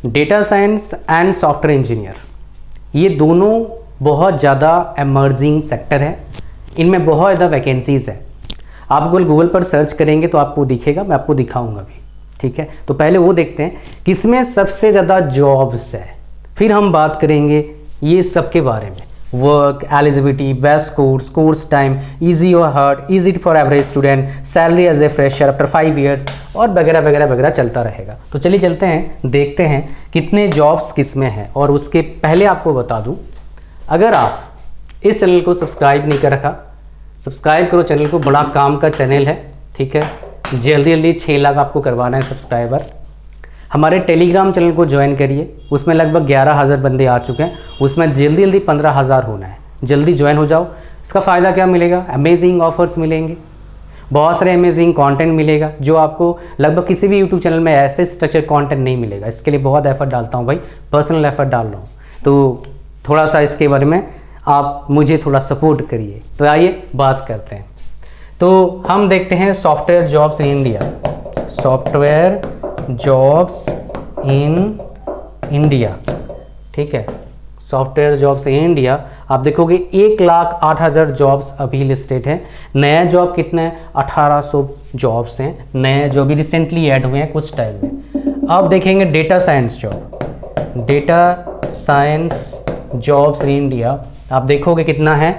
Data science and software engineer, ये दोनों बहुत ज़्यादा एमर्जिंग सेक्टर है, इनमें बहुत ज़्यादा वैकेंसीज़ है। आप गूगल पर सर्च करेंगे तो आपको दिखेगा, मैं आपको दिखाऊंगा भी, ठीक है। तो पहले वो देखते हैं किसमें सबसे ज़्यादा जॉब्स है, फिर हम बात करेंगे ये सब के बारे में। Work, eligibility, best course time, easy और hard, easy for average student, salary as a fresher after 5 years और वगैरह वगैरह वगैरह चलता रहेगा। तो चलिए चलते हैं, देखते हैं कितने जॉब्स किस में हैं। और उसके पहले आपको बता दूं, अगर आप इस चैनल को सब्सक्राइब नहीं कर रखा, सब्सक्राइब करो चैनल को, बड़ा काम का चैनल है, ठीक है। जल्दी जल्दी 6 लाख आपको करवाना है सब्सक्राइबर। हमारे टेलीग्राम चैनल को ज्वाइन करिए, उसमें लगभग 11,000 बंदे आ चुके हैं, उसमें जल्दी जल्दी 15,000 होना है। जल्दी ज्वाइन हो जाओ। इसका फ़ायदा क्या मिलेगा? अमेजिंग ऑफर्स मिलेंगे, बहुत सारे अमेजिंग कंटेंट मिलेगा जो आपको लगभग किसी भी यूट्यूब चैनल में ऐसे स्ट्रक्चर कंटेंट नहीं मिलेगा। इसके लिए बहुत एफर्ट डालता हूँ भाई, पर्सनल एफर्ट डाल रहा हूँ, तो थोड़ा सा इसके बारे में आप मुझे थोड़ा सपोर्ट करिए। तो आइए बात करते हैं। तो हम देखते हैं software jobs in India, software jobs in India, ठीक है। सॉफ्टवेयर जॉब्स इन इंडिया आप देखोगे 1,08,000 जॉब्स अभी लिस्टेड हैं। नया जॉब कितने हैं? 1,800 जॉब्स हैं नए, जो भी रिसेंटली ऐड हुए हैं कुछ टाइम में। अब देखेंगे data science job, data science jobs in India आप देखोगे कितना है,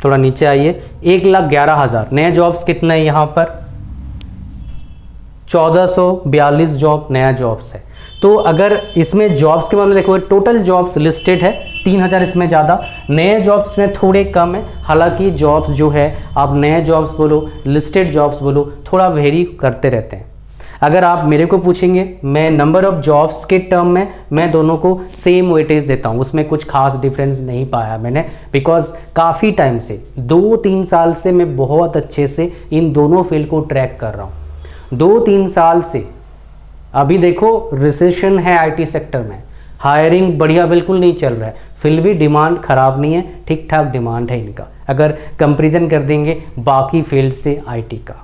थोड़ा नीचे आइए, 1,11,000 नए जॉब्स कितने हैं यहाँ पर? 1442 जॉब नया जॉब्स है। तो अगर इसमें जॉब्स के बारे में देखोगे, टोटल जॉब्स लिस्टेड है 3,000, इसमें ज़्यादा, नए जॉब्स में थोड़े कम है। हालांकि जॉब्स जो है, आप नए जॉब्स बोलो, लिस्टेड जॉब्स बोलो, थोड़ा वेरी करते रहते हैं। अगर आप मेरे को पूछेंगे, मैं नंबर ऑफ़ जॉब्स के टर्म में मैं दोनों को सेम वेटेज देता हूँ, उसमें कुछ खास डिफरेंस नहीं पाया मैंने, बिकॉज काफ़ी टाइम से 2-3 साल से मैं बहुत अच्छे से इन दोनों फील्ड को ट्रैक कर रहा हूँ। 2-3 साल से, अभी देखो रिसेशन है आईटी सेक्टर में, हायरिंग बढ़िया बिल्कुल नहीं चल रहा है, फिर भी डिमांड ख़राब नहीं है, ठीक ठाक डिमांड है इनका, अगर कंपैरिजन कर देंगे बाकी फील्ड से आईटी का।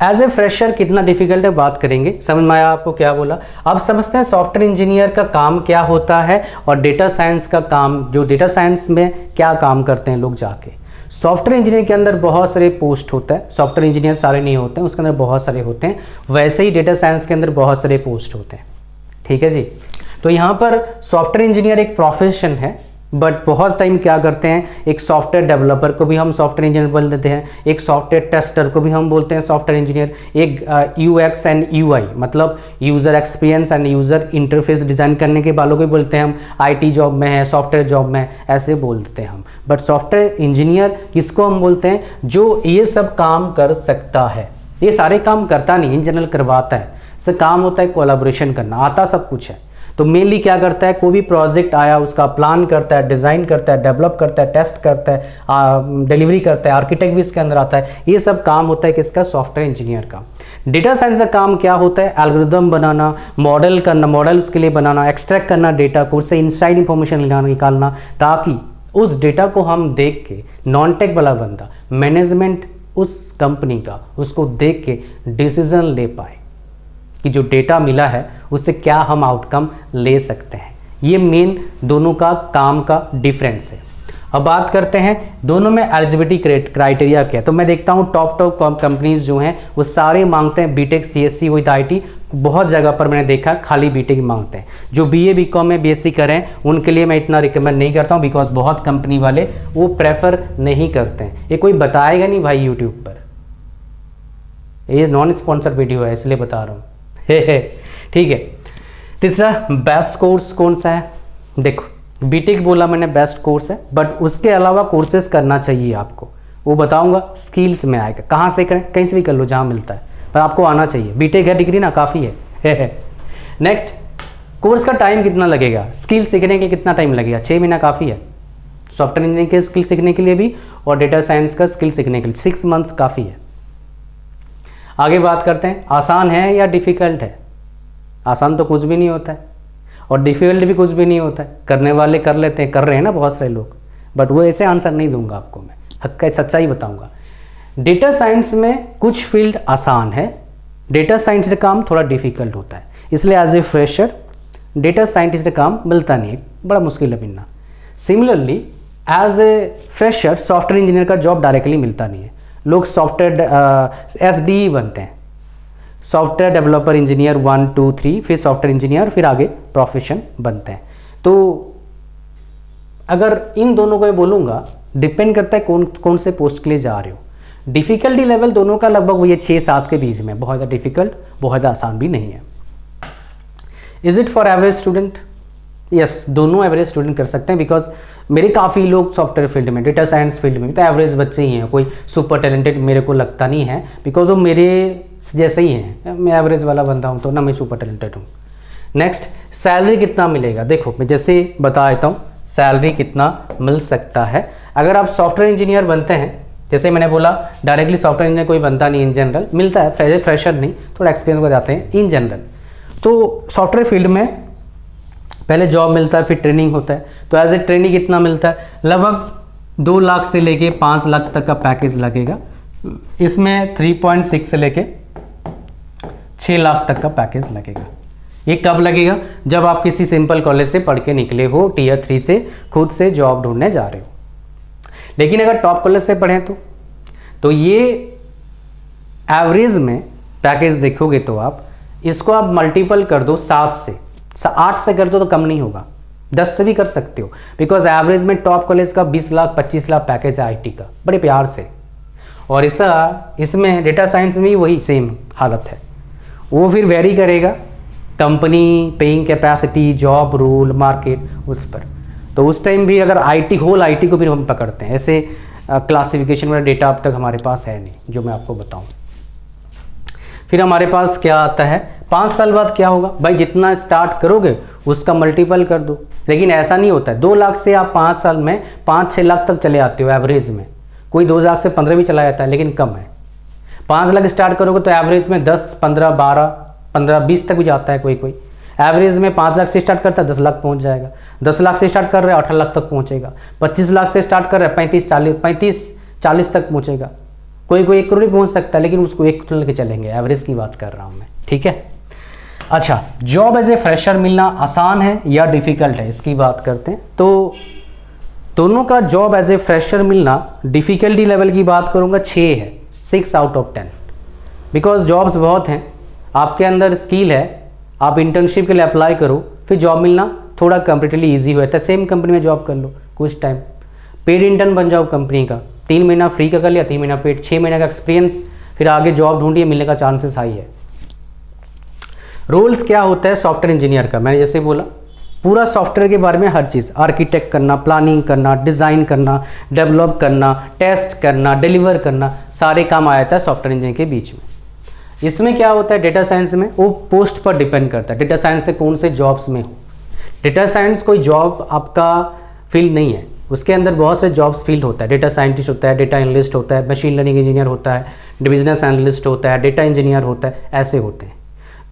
एज ए फ्रेशर कितना डिफिकल्ट है बात करेंगे, समझ में आया आपको क्या बोला? अब समझते हैं सॉफ्टवेयर इंजीनियर का काम क्या होता है और डेटा साइंस का काम, जो डेटा साइंस में क्या काम करते हैं लोग जाके। सॉफ्टवेयर इंजीनियर के अंदर बहुत सारे पोस्ट होता है, सॉफ्टवेयर इंजीनियर सारे नहीं होते हैं, उसके अंदर बहुत सारे होते हैं, वैसे ही डेटा साइंस के अंदर बहुत सारे पोस्ट होते हैं, ठीक है जी। तो यहाँ पर सॉफ्टवेयर इंजीनियर एक प्रोफेशन है, बट बहुत टाइम क्या करते हैं, एक सॉफ्टवेयर डेवलपर को भी हम सॉफ्टवेयर इंजीनियर बोल देते हैं, एक सॉफ्टवेयर टेस्टर को भी हम बोलते हैं सॉफ्टवेयर इंजीनियर, एक यूएक्स एंड यूआई मतलब user experience end user interface design करने के वालों को बोलते हैं हम, आईटी जॉब में है, सॉफ्टवेयर जॉब में ऐसे बोल देते हैं हम। बट सॉफ्टवेयर इंजीनियर किसको हम बोलते हैं? जो ये सब काम कर सकता है, ये सारे काम करता नहीं, इन जनरल करवाता है। इससे काम होता है कोलैबोरेशन करना, आता सब कुछ है। तो मेनली क्या करता है, कोई भी प्रोजेक्ट आया उसका प्लान करता है, डिज़ाइन करता है, डेवलप करता है, टेस्ट करता है, डिलीवरी करता है, आर्किटेक्ट भी इसके अंदर आता है। ये सब काम होता है किसका? सॉफ्टवेयर इंजीनियर का। डेटा साइंस का काम क्या होता है? एल्गोरिदम बनाना, मॉडल करना, मॉडल उसके लिए बनाना, एक्सट्रैक्ट करना डेटा को, उससे इनसाइड इंफॉर्मेशन निकालना, ताकि उस डेटा को हम देख के, नॉन टेक वाला बंदा, मैनेजमेंट उस कंपनी का, उसको देख के डिसीजन ले पाए कि जो डेटा मिला है उससे क्या हम आउटकम ले सकते हैं। ये मेन दोनों का काम का डिफरेंस है। अब बात करते हैं दोनों में एलिजिबिलिटी क्राइटेरिया क्या है। तो मैं देखता हूँ टॉप कंपनीज जो हैं वो सारे मांगते हैं बीटेक सीएससी विद आईटी। बहुत जगह पर मैंने देखा खाली बीटेक मांगते हैं। जो बीए बीकॉम में बीएससी करें उनके लिए मैं इतना रिकमेंड नहीं करता हूँ, बिकॉज बहुत कंपनी वाले वो प्रेफर नहीं करते हैं। ये कोई बताएगा नहीं भाई यूट्यूब पर, ये नॉन स्पॉन्सर वीडियो है इसलिए बता रहा हूँ। ठीक है। तीसरा, बेस्ट कोर्स कौन सा है? देखो बीटेक बोला मैंने बेस्ट कोर्स है, बट उसके अलावा कोर्सेज करना चाहिए आपको, वो बताऊंगा। स्किल्स में आएगा, कहाँ से करें? कहीं से भी कर लो जहाँ मिलता है, पर आपको आना चाहिए। बीटेक है डिग्री ना, काफ़ी है। नेक्स्ट, कोर्स का टाइम कितना लगेगा? स्किल सीखने के लिए कितना टाइम लगेगा? 6 महीना काफ़ी है। सॉफ्टवेयर इंजीनियरिंग के स्किल सीखने के लिए भी और डेटा साइंस का स्किल सीखने के लिए 6 मंथ्स काफ़ी है। आगे बात करते हैं, आसान है या डिफ़िकल्ट है? आसान तो कुछ भी नहीं होता है और डिफ़िकल्ट भी कुछ भी नहीं होता है। करने वाले कर लेते हैं, कर रहे हैं ना बहुत सारे लोग, बट वो ऐसे आंसर नहीं दूंगा आपको, मैं हक का सच्चाई बताऊंगा। डेटा साइंस में कुछ फील्ड आसान है, डेटा साइंस का काम थोड़ा डिफ़िकल्ट होता है। इसलिए as a fresher data scientist का काम मिलता नहीं है, बड़ा मुश्किल है मिलना। Similarly as a fresher software engineer का जॉब डायरेक्टली मिलता नहीं है। लोग सॉफ्टवेयर SDE बनते हैं, सॉफ्टवेयर डेवलपर इंजीनियर 1 2 3, फिर सॉफ्टवेयर इंजीनियर, फिर आगे प्रोफेशन बनते हैं। तो अगर इन दोनों को मैं बोलूँगा, डिपेंड करता है कौन से पोस्ट के लिए जा रहे हो। डिफ़िकल्टी लेवल दोनों का लगभग वही 6-7 के बीच में, बहुत ज़्यादा डिफ़िकल्ट, बहुत ज़्यादा आसान भी नहीं है। Is it for average student? Yes, दोनों एवरेज स्टूडेंट कर सकते हैं, बिकॉज मेरे काफ़ी लोग सॉफ्टवेयर फील्ड में, डेटा साइंस फील्ड में तो एवरेज बच्चे ही हैं, कोई सुपर टैलेंटेड मेरे को लगता नहीं है, बिकॉज वो मेरे जैसे ही हैं। मैं एवरेज वाला बंदा हूँ, तो ना मैं सुपर टैलेंटेड हूँ। नेक्स्ट, सैलरी कितना मिलेगा? देखो मैं जैसे बता देता हूँ सैलरी कितना मिल सकता है। अगर आप सॉफ्टवेयर इंजीनियर बनते हैं, जैसे मैंने बोला डायरेक्टली सॉफ्टवेयर इंजीनियर कोई बनता नहीं, इन जनरल मिलता है, फ्रेशर नहीं, थोड़ा एक्सपीरियंस हो जाते हैं इन जनरल। तो सॉफ्टवेयर फील्ड में पहले जॉब मिलता है, फिर ट्रेनिंग होता है। तो एज ए ट्रेनिंग कितना मिलता है? लगभग 2 लाख से लेके 5 लाख तक का पैकेज लगेगा। इसमें 3.6 से लेके 6 लाख तक का पैकेज लगेगा। ये कब लगेगा? जब आप किसी सिंपल कॉलेज से पढ़ के निकले हो, Tier 3 से खुद से जॉब ढूंढने जा रहे हो। लेकिन अगर टॉप कॉलेज से पढ़ें तो ये एवरेज में पैकेज देखोगे तो आप इसको आप मल्टीपल कर दो 7 से, 8 से कर दो तो कम नहीं होगा, 10 से भी कर सकते हो, बिकॉज एवरेज में टॉप कॉलेज का 20 लाख 25 लाख पैकेज है IT का, बड़े प्यार से। और इसमें डेटा साइंस में भी वही सेम हालत है। वो फिर वेरी करेगा company, paying capacity, job rule, market, उस पर। तो उस टाइम भी अगर होल IT को भी हम पकड़ते हैं, ऐसे क्लासिफिकेशन वाला डेटा अब तक हमारे पास है नहीं जो मैं आपको बताऊं। फिर हमारे पास क्या आता है, 5 साल बाद क्या होगा भाई? जितना स्टार्ट करोगे उसका मल्टीपल कर दो। लेकिन ऐसा नहीं होता है, 2 लाख से आप 5 साल में 5-6 लाख तक चले आते हो एवरेज में। कोई 2 लाख से 15 भी चला जाता है, लेकिन कम है। 5 लाख स्टार्ट करोगे तो एवरेज में 10, 15, 12, 15, 20 तक भी जाता है कोई। एवरेज में 5 लाख से स्टार्ट करता है 10 लाख पहुंच जाएगा। 10 लाख से स्टार्ट कर रहे हैं 18 लाख तक पहुंचेगा। 25 लाख से स्टार्ट कर रहे हैं 35-40 तक पहुंचेगा। कोई 1 करोड़ भी पहुंच सकता है, लेकिन उसको 1 करोड़ लेके चलेंगे। एवरेज की बात कर रहा हूं मैं, ठीक है। अच्छा, जॉब एज ए फ्रेशर मिलना आसान है या डिफ़िकल्ट है, इसकी बात करते हैं। तो दोनों का जॉब एज ए फ्रेशर मिलना, डिफ़िकल्टी लेवल की बात करूँगा 6 है, 6 आउट ऑफ 10, बिकॉज जॉब्स बहुत हैं। आपके अंदर स्किल है, आप इंटर्नशिप के लिए अप्लाई करो, फिर जॉब मिलना थोड़ा कंपेरेटिवली ईजी हो जाता है। सेम कंपनी में जॉब कर लो कुछ टाइम, पेड इंटर्न बन जाओ कंपनी का, 3 महीना फ्री का कर लिया, 3 महीना पेड, 6 महीने का एक्सपीरियंस, फिर आगे जॉब ढूंढिए, मिलने का चांसेस हाई है। रोल्स क्या होता है सॉफ्टवेयर इंजीनियर का? मैंने जैसे बोला पूरा सॉफ्टवेयर के बारे में हर चीज़, आर्किटेक्ट करना, प्लानिंग करना, डिज़ाइन करना, डेवलप करना, टेस्ट करना, डिलीवर करना, सारे काम आ जाता है सॉफ्टवेयर इंजीनियर के बीच में। इसमें क्या होता है डेटा साइंस में, वो पोस्ट पर डिपेंड करता है, डेटा साइंस से कौन से जॉब्स में हो। डेटा साइंस कोई जॉब आपका फील्ड नहीं है, उसके अंदर बहुत से जॉब्स फील्ड होता है। डेटा साइंटिस्ट होता है, डेटा एनालिस्ट होता है, मशीन लर्निंग इंजीनियर होता है, बिजनेस एनालिस्ट होता है, डेटा इंजीनियर होता है, ऐसे होते हैं।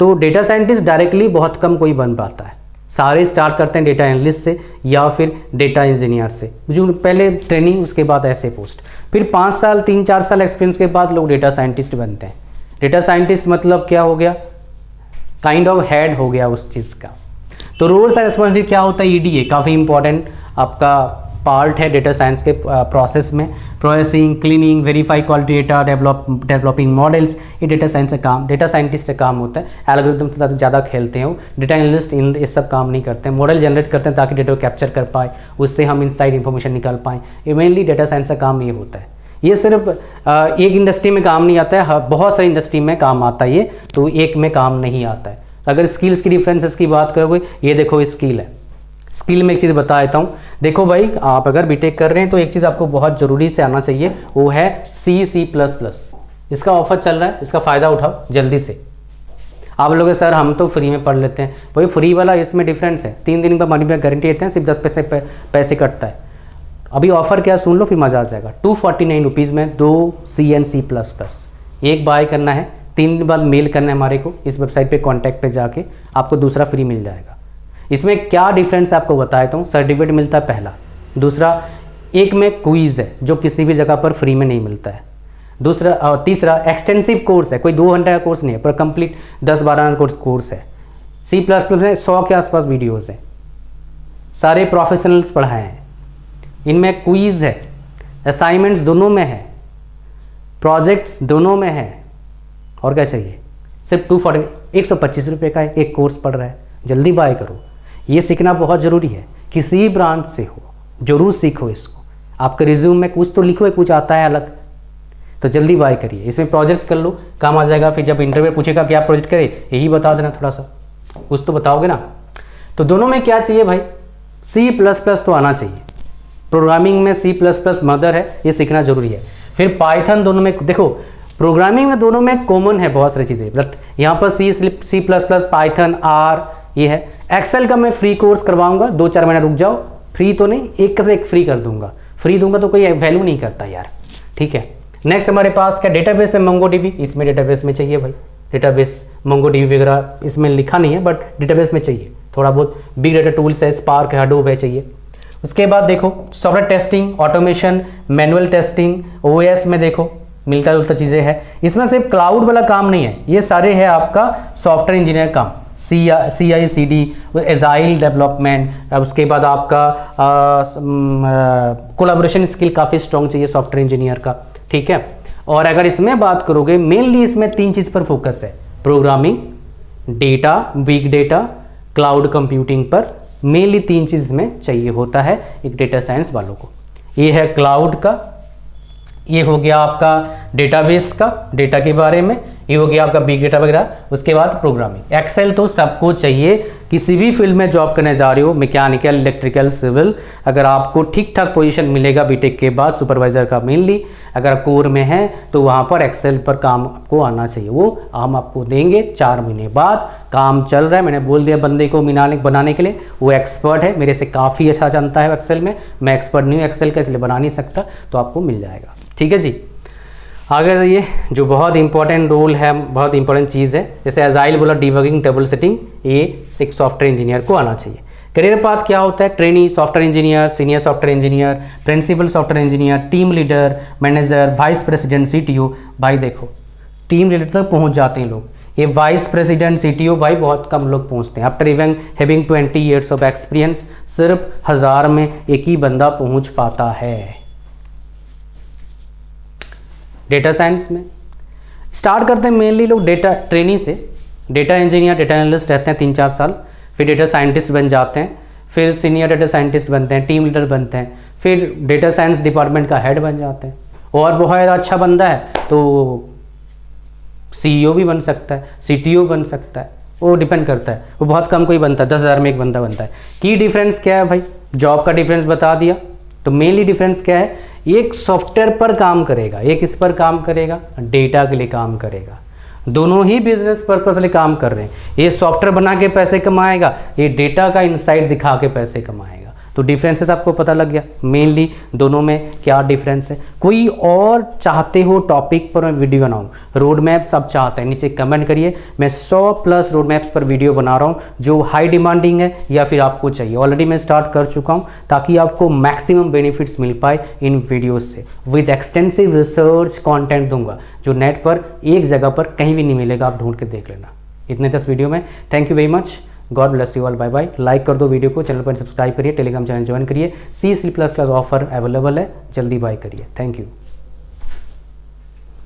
तो डेटा साइंटिस्ट डायरेक्टली बहुत कम कोई बन पाता है, सारे स्टार्ट करते हैं डेटा एनालिस्ट से या फिर डेटा इंजीनियर से, जो पहले ट्रेनिंग, उसके बाद ऐसे पोस्ट, फिर 5 साल 3-4 साल एक्सपीरियंस के बाद लोग डेटा साइंटिस्ट बनते हैं। डेटा साइंटिस्ट मतलब क्या हो गया, काइंड ऑफ हेड हो गया उस चीज़ का। तो रोल्स एंड रिस्पॉन्सिबिलिटी क्या होता है, EDA काफ़ी इंपॉर्टेंट आपका पार्ट है डेटा साइंस के प्रोसेस में। Processing, cleaning, verify quality data, developing models, ये डेटा साइंस का काम, डेटा साइंटिस्ट का काम होता है। एल्गोरिथम से ज़्यादा खेलते हैं वो, डेटा एनालिस्ट इन ये सब काम नहीं करते हैं। मॉडल जनरेट करते हैं ताकि डेटा को कैप्चर कर पाए, उससे हम इनसाइड इन्फॉर्मेशन निकाल पाएँ। ये मेनली डेटा साइंस का काम ये होता है। ये सिर्फ एक इंडस्ट्री में काम नहीं आता है, बहुत सारी इंडस्ट्री में काम आता है ये, तो एक में काम नहीं आता है। अगर स्किल्स की डिफरेंसेस की बात करोगे, ये देखो स्किल है, स्किल में एक चीज़ बता देता हूँ। देखो भाई, आप अगर बीटेक कर रहे हैं तो एक चीज़ आपको बहुत ज़रूरी से आना चाहिए, वो है C++। इसका ऑफर चल रहा है, इसका फ़ायदा उठाओ जल्दी से। आप लोग सर हम तो फ्री में पढ़ लेते हैं, वही फ्री वाला इसमें डिफरेंस है, 3 दिन का मनी बैक गारंटी देते हैं, सिर्फ 10 पैसे कटता है। अभी ऑफ़र क्या सुन लो, फिर मज़ा आ जाएगा। 249 रुपीज़ में 2 C and C++, एक बाय करना है, 3 दिन बाद मेल करना है हमारे को, इस वेबसाइट पे कॉन्टैक्ट पे जाके आपको दूसरा फ्री मिल जाएगा। इसमें क्या डिफरेंस है आपको बताता हूँ। सर्टिफिकेट मिलता है पहला, दूसरा एक में क्विज़ है जो किसी भी जगह पर फ्री में नहीं मिलता है, दूसरा और तीसरा एक्सटेंसिव कोर्स है, कोई 2 घंटे का कोर्स नहीं है, पर कंप्लीट 10-12 कोर्स है। C++ में 100 के आसपास वीडियोज़ हैं, सारे प्रोफेशनल्स पढ़ाए हैं। इनमें क्विज़ है, असाइनमेंट्स दोनों में है, प्रोजेक्ट्स दोनों में है। और क्या चाहिए? सिर्फ 125 रुपये का एक कोर्स पढ़ रहा है, जल्दी बाय करो। ये सीखना बहुत ज़रूरी है, किसी ब्रांच से हो जरूर सीखो इसको। आपके रिज्यूम में कुछ तो लिखो, कुछ आता है अलग, तो जल्दी बाय करिए। इसमें प्रोजेक्ट्स कर लो, काम आ जाएगा। फिर जब इंटरव्यू पूछेगा क्या प्रोजेक्ट करे, यही बता देना, थोड़ा सा कुछ तो बताओगे ना। तो दोनों में क्या चाहिए भाई? C++ तो आना चाहिए। प्रोग्रामिंग में C++ मदर है, ये सीखना जरूरी है। फिर पाइथन, दोनों में देखो प्रोग्रामिंग में दोनों में कॉमन है बहुत सारी चीज़ें, बट यहाँ पर C++, पाइथन, R ये है। एक्सेल का मैं फ्री कोर्स करवाऊंगा, 2-4 महीना रुक जाओ। फ्री तो नहीं, एक से एक फ्री कर दूंगा। फ्री दूंगा तो कोई वैल्यू नहीं करता यार, ठीक है। नेक्स्ट हमारे पास क्या, डेटाबेस में MongoDB। इसमें डेटाबेस में चाहिए भाई, डेटाबेस MongoDB वगैरह इसमें लिखा नहीं है, बट डेटाबेस में चाहिए। थोड़ा बहुत बिग डेटा टूल्स है, स्पार्क है, हडूप है, चाहिए। उसके बाद देखो software testing, automation, manual testing, OS में देखो मिलता जुलता चीज़ें हैं। इसमें सिर्फ क्लाउड वाला काम नहीं है, ये सारे है आपका सॉफ्टवेयर इंजीनियर काम। CI/CD, agile development. उसके बाद आपका कोलैबोरेशन स्किल काफ़ी स्ट्रॉन्ग चाहिए सॉफ्टवेयर इंजीनियर का, ठीक है। और अगर इसमें बात करोगे, मेनली इसमें 3 चीज़ पर फोकस है, programming, data, big data, cloud computing पर मेनली 3 चीज़ में चाहिए होता है एक डेटा साइंस वालों को। ये है क्लाउड का, ये हो गया आपका डेटाबेस का, डेटा के बारे में, ये हो गया आपका बिग डेटा वगैरह। उसके बाद प्रोग्रामिंग। एक्सेल तो सबको चाहिए, किसी भी फील्ड में जॉब करने जा रहे हो, मैकेनिकल, इलेक्ट्रिकल, सिविल, अगर आपको ठीक ठाक पोजीशन मिलेगा बीटेक के बाद सुपरवाइजर का मेनली, अगर कोर में है तो वहाँ पर एक्सेल पर काम आपको आना चाहिए। वो हम आपको देंगे 4 महीने बाद। काम चल रहा है, मैंने बोल दिया बंदे को बनाने के लिए, वो एक्सपर्ट है, मेरे से काफ़ी अच्छा जानता है एक्सेल में। मैं एक्सपर्ट नहीं हूँ एक्सेल का, इसलिए बना नहीं सकता, तो आपको मिल जाएगा, ठीक है जी। आगे ये जो बहुत इंपॉर्टेंट रोल है, बहुत इंपॉर्टेंट चीज़ है, जैसे एजाइल बोला, डिबगिंग, ट्रबल शूटिंग, ये एक सॉफ्टवेयर इंजीनियर को आना चाहिए। करियर पाथ क्या होता है? Trainee software engineer, senior software engineer, principal software engineer, team leader, manager, vice president, CTO। भाई देखो टीम लीडर तक पहुंच जाते हैं लोग, ये वाइस प्रेसिडेंट, CTO भाई बहुत कम लोग पहुंचते हैं। After even having 20 years of experience, सिर्फ 1000 में एक ही बंदा पहुंच पाता है। डेटा साइंस में स्टार्ट करते हैं मेनली लोग डेटा ट्रेनी से, डेटा इंजीनियर, डेटा एनालिस्ट रहते हैं 3-4 साल, फिर डेटा साइंटिस्ट बन जाते हैं, फिर सीनियर डेटा साइंटिस्ट बनते हैं, टीम लीडर बनते हैं, फिर डेटा साइंस डिपार्टमेंट का हेड बन जाते हैं। और बहुत अच्छा बंदा है तो CEO भी बन सकता है, CTO बन सकता है, वो डिपेंड करता है। वो बहुत कम कोई बनता है, 10,000 में एक बंदा बनता है। की डिफरेंस क्या है भाई? जॉब का डिफरेंस बता दिया, तो मेनली डिफरेंस क्या है? एक सॉफ्टवेयर पर काम करेगा, एक इस पर काम करेगा, डेटा के लिए काम करेगा। दोनों ही बिजनेस पर्पस लिए काम कर रहे हैं। ये सॉफ्टवेयर बना के पैसे कमाएगा, ये डेटा का इंसाइट दिखा के पैसे कमाएगा। तो डिफरेंसेस आपको पता लग गया मेनली दोनों में क्या डिफरेंस है। कोई और चाहते हो टॉपिक पर मैं वीडियो बनाऊं, रोड मैप सब चाहते हैं, नीचे कमेंट करिए। मैं 100+ रोड मैप्स पर वीडियो बना रहा हूं जो हाई डिमांडिंग है या फिर आपको चाहिए। ऑलरेडी मैं स्टार्ट कर चुका हूं ताकि आपको मैक्सिमम बेनिफिट्स मिल पाए इन वीडियोज से। विद एक्सटेंसिव रिसर्च कॉन्टेंट दूंगा जो नेट पर एक जगह पर कहीं भी नहीं मिलेगा, आप ढूंढ के देख लेना। इतने 10 वीडियो में। Thank you very much, God bless you all, bye bye. Like कर दो वीडियो को, चैनल पर सब्सक्राइब करिए, टेलीग्राम चैनल ज्वाइन करिए। C++ ऑफर अवेलेबल है, जल्दी बाय करिए। Thank you.